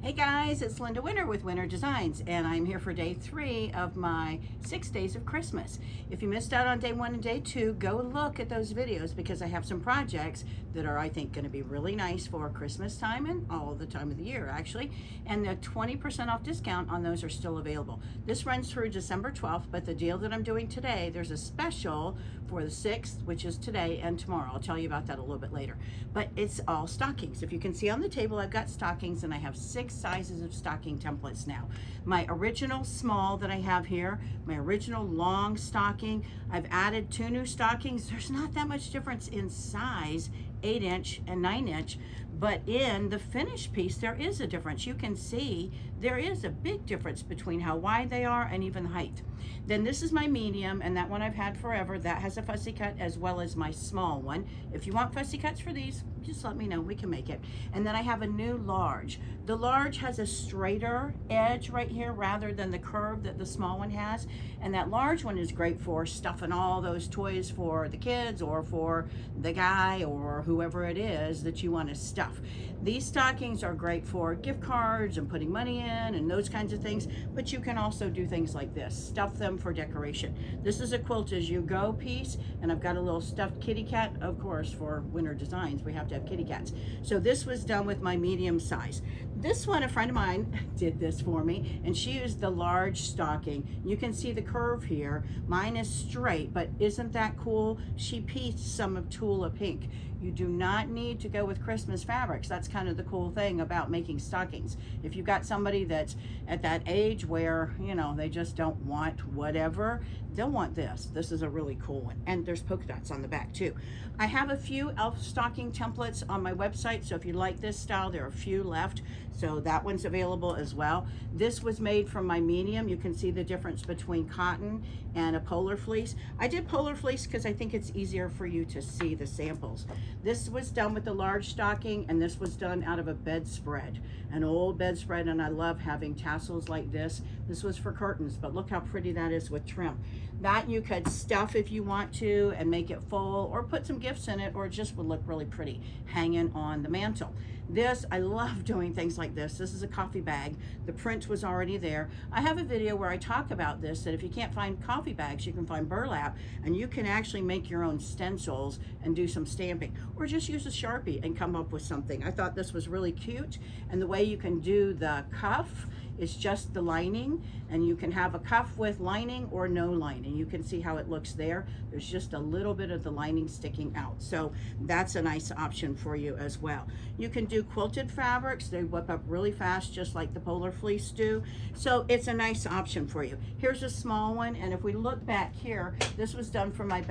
Hey guys, it's Linda Winter with Winter Designs, and I'm here for day 3 of my 6 days of Christmas. If you missed out on day 1 and day 2, go look at those videos because I have some projects that are, I think, going to be really nice for Christmas time and all the time of the year, actually. And the 20% off discount on those are still available. This runs through December 12th, but the deal that I'm doing today, there's a special for the 6th, which is today and tomorrow. I'll tell you about that a little bit later. But it's all stockings. If you can see on the table, I've got stockings, and I have 6 sizes of stocking templates now. My original small that I have here, my original long stocking, I've added 2 new stockings. There's not that much difference in size, 8-inch and 9-inch, but in the finished piece there is a difference. You can see there is a big difference between how wide they are and even height. Then this is my medium, and that one I've had forever. That has a fussy cut as well as my small one. If you want fussy cuts for these, just let me know, we can make it. And then I have a new large. The large has a straighter edge right here rather than the curve that the small one has. And that large one is great for stuffing all those toys for the kids or for the guy or whoever it is that you want to stuff. These stockings are great for gift cards and putting money in and those kinds of things, but you can also do things like this, stuff them for decoration. This is a quilt as you go piece, and I've got a little stuffed kitty cat. Of course, for Winter Designs, we have to have kitty cats. So this was done with my medium size. This one, a friend of mine did this for me, and she used the large stocking. You can see the curve here. Mine is straight, but isn't that cool? She pieced some of Tula Pink. You do not need to go with Christmas fabrics. That's kind of the cool thing about making stockings. If you've got somebody that's at that age where, you know, they just don't want whatever, they'll want this. This is a really cool one. And there's polka dots on the back too. I have a few elf stocking templates on my website, so if you like this style, there are a few left. So that one's available as well. This was made from my medium. You can see the difference between cotton and a polar fleece. I did polar fleece because I think it's easier for you to see the samples. This was done with the large stocking, and this was done out of a bedspread, an old bedspread, and I love having tassels like this. This was for curtains, but look how pretty that is with trim. That you could stuff if you want to and make it full, or put some gifts in it, or it just would look really pretty hanging on the mantle. This, I love doing things like this. This is a coffee bag. The print was already there. I have a video where I talk about this, that if you can't find coffee bags, you can find burlap, and you can actually make your own stencils and do some stamping, or just use a Sharpie and come up with something. I thought this was really cute, and the way you can do the cuff is just the lining, and you can have a cuff with lining or no lining. You can see how it looks there. There's just a little bit of the lining sticking out, so that's a nice option for you as well. You can do quilted fabrics. They whip up really fast, just like the polar fleece do, so it's a nice option for you. Here's a small one, and if we look back here, this was done for my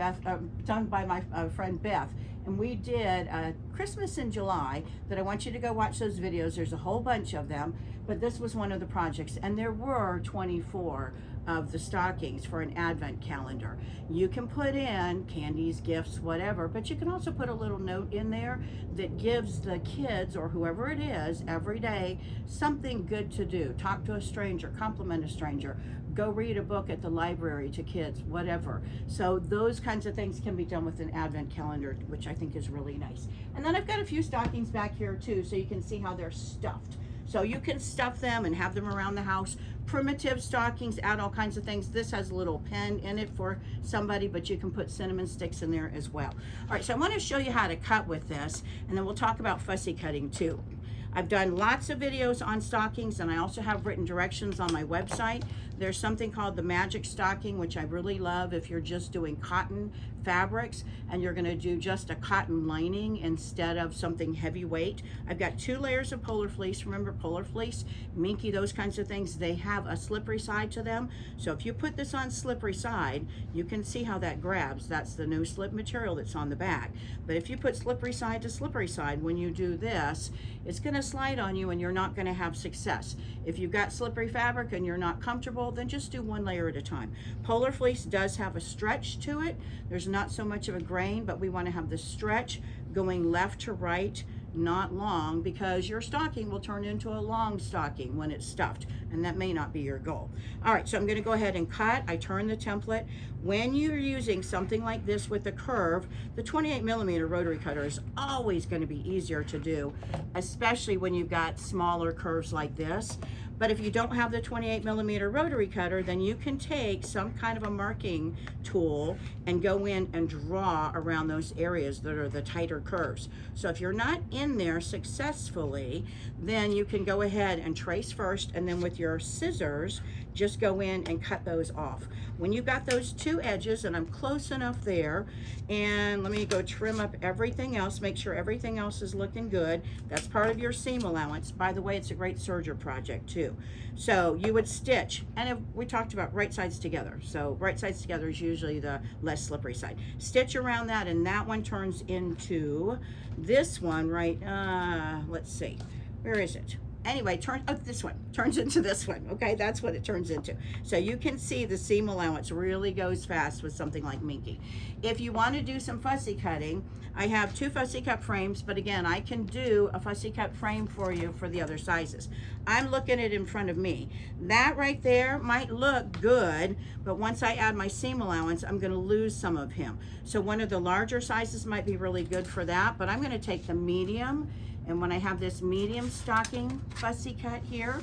done by my friend Beth, and we did Christmas in July that I want you to go watch those videos. There's a whole bunch of them, but this was one of the projects, and there were 24 of the stockings for an advent calendar. You can put in candies, gifts, whatever, but you can also put a little note in there that gives the kids or whoever it is every day something good to do. Talk to a stranger, compliment a stranger, go read a book at the library to kids, whatever. So those kinds of things can be done with an advent calendar, which I think is really nice. And then I've got a few stockings back here too, so you can see how they're stuffed. So you can stuff them and have them around the house. Primitive stockings, add all kinds of things. This has a little pen in it for somebody, but you can put cinnamon sticks in there as well. All right, so I want to show you how to cut with this, and then we'll talk about fussy cutting too. I've done lots of videos on stockings, and I also have written directions on my website. There's something called the magic stocking, which I really love if you're just doing cotton fabrics and you're going to do just a cotton lining instead of something heavyweight. I've got 2 layers of polar fleece. Remember, polar fleece, minky, those kinds of things, they have a slippery side to them. So if you put this on slippery side, you can see how that grabs. That's the no slip material that's on the back. But if you put slippery side to slippery side, when you do this, it's going to slide on you and you're not going to have success. If you've got slippery fabric and you're not comfortable, then just do 1 layer at a time. Polar fleece does have a stretch to it. There's not so much of a grain, but we want to have the stretch going left to right not long, because your stocking will turn into a long stocking when it's stuffed, and that may not be your goal. All right, so I'm going to go ahead and cut. I turn the template. When you're using something like this with a curve, the 28mm rotary cutter is always going to be easier to do, especially when you've got smaller curves like this. But if you don't have the 28mm rotary cutter, then you can take some kind of a marking tool and go in and draw around those areas that are the tighter curves. So if you're not in there successfully, then you can go ahead and trace first, and then with your scissors, just go in and cut those off. When you've got those two edges, and I'm close enough there, and let me go trim up everything else, make sure everything else is looking good. That's part of your seam allowance. By the way, it's a great serger project too. So you would stitch, and we talked about right sides together. So right sides together is usually the less slippery side. Stitch around that, and that one turns into this one, right? Let's see, where is it? Anyway, this one turns into this one. Okay, that's what it turns into. So you can see the seam allowance really goes fast with something like Minky. If you want to do some fussy cutting, I have 2 fussy cut frames, but again, I can do a fussy cut frame for you for the other sizes. I'm looking at it in front of me. That right there might look good, but once I add my seam allowance, I'm going to lose some of him. So one of the larger sizes might be really good for that, but I'm going to take the medium. And when I have this medium stocking fussy cut here,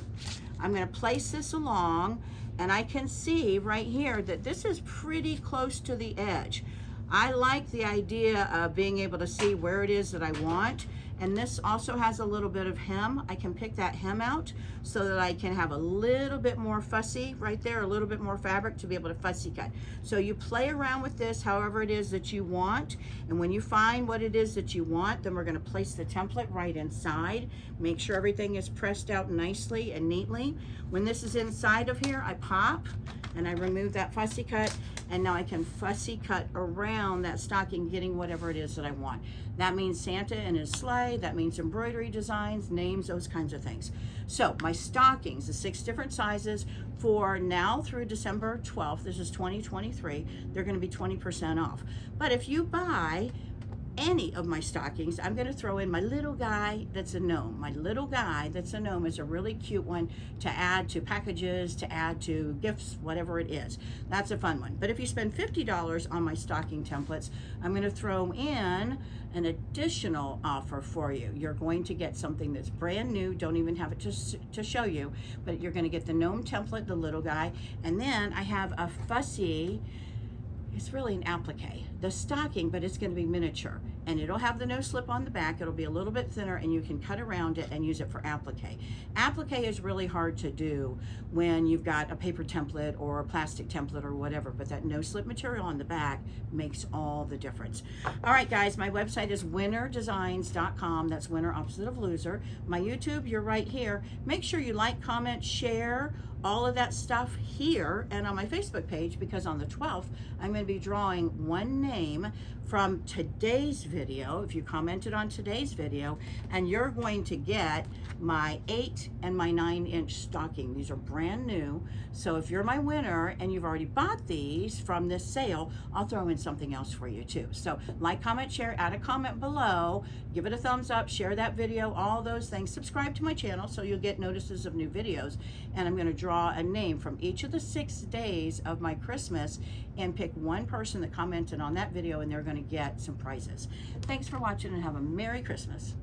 I'm going to place this along, and I can see right here that this is pretty close to the edge. I like the idea of being able to see where it is that I want. And this also has a little bit of hem. I can pick that hem out so that I can have a little bit more fussy right there, a little bit more fabric to be able to fussy cut. So you play around with this however it is that you want. And when you find what it is that you want, then we're going to place the template right inside. Make sure everything is pressed out nicely and neatly. When this is inside of here, I pop and I remove that fussy cut. And now I can fussy cut around that stocking, getting whatever it is that I want. That means Santa and his sleigh, that means embroidery designs, names, those kinds of things. So my stockings, the 6 different sizes, for now through December 12th, this is 2023, they're gonna be 20% off. But if you buy any of my stockings, I'm going to throw in my little guy that's a gnome. My little guy that's a gnome is a really cute one to add to packages, to add to gifts, whatever it is. That's a fun one. But if you spend $50 on my stocking templates, I'm going to throw in an additional offer for you. You're going to get something that's brand new, don't even have it to show you, but you're going to get the gnome template, the little guy, and then I have a fussy, it's really an applique, the stocking, but it's going to be miniature, and it'll have the no slip on the back. It'll be a little bit thinner, and you can cut around it and use it for applique. Applique is really hard to do when you've got a paper template or a plastic template or whatever, but that no slip material on the back makes all the difference. All right, guys, my website is winnerdesigns.com. That's winner opposite of loser. My YouTube, you're right here. Make sure you like, comment, share, all of that stuff here and on my Facebook page, because on the 12th, I'm going to be drawing one name from today's video, if you commented on today's video, and you're going to get my 8 and my 9-inch stocking. These are brand new, so if you're my winner and you've already bought these from this sale, I'll throw in something else for you too. So like, comment, share, add a comment below, give it a thumbs up, share that video, all those things. Subscribe to my channel so you'll get notices of new videos, and I'm going to draw a name from each of the 6 days of my Christmas and pick one person that commented on that video, and they're going to get some prizes. Thanks for watching, and have a Merry Christmas.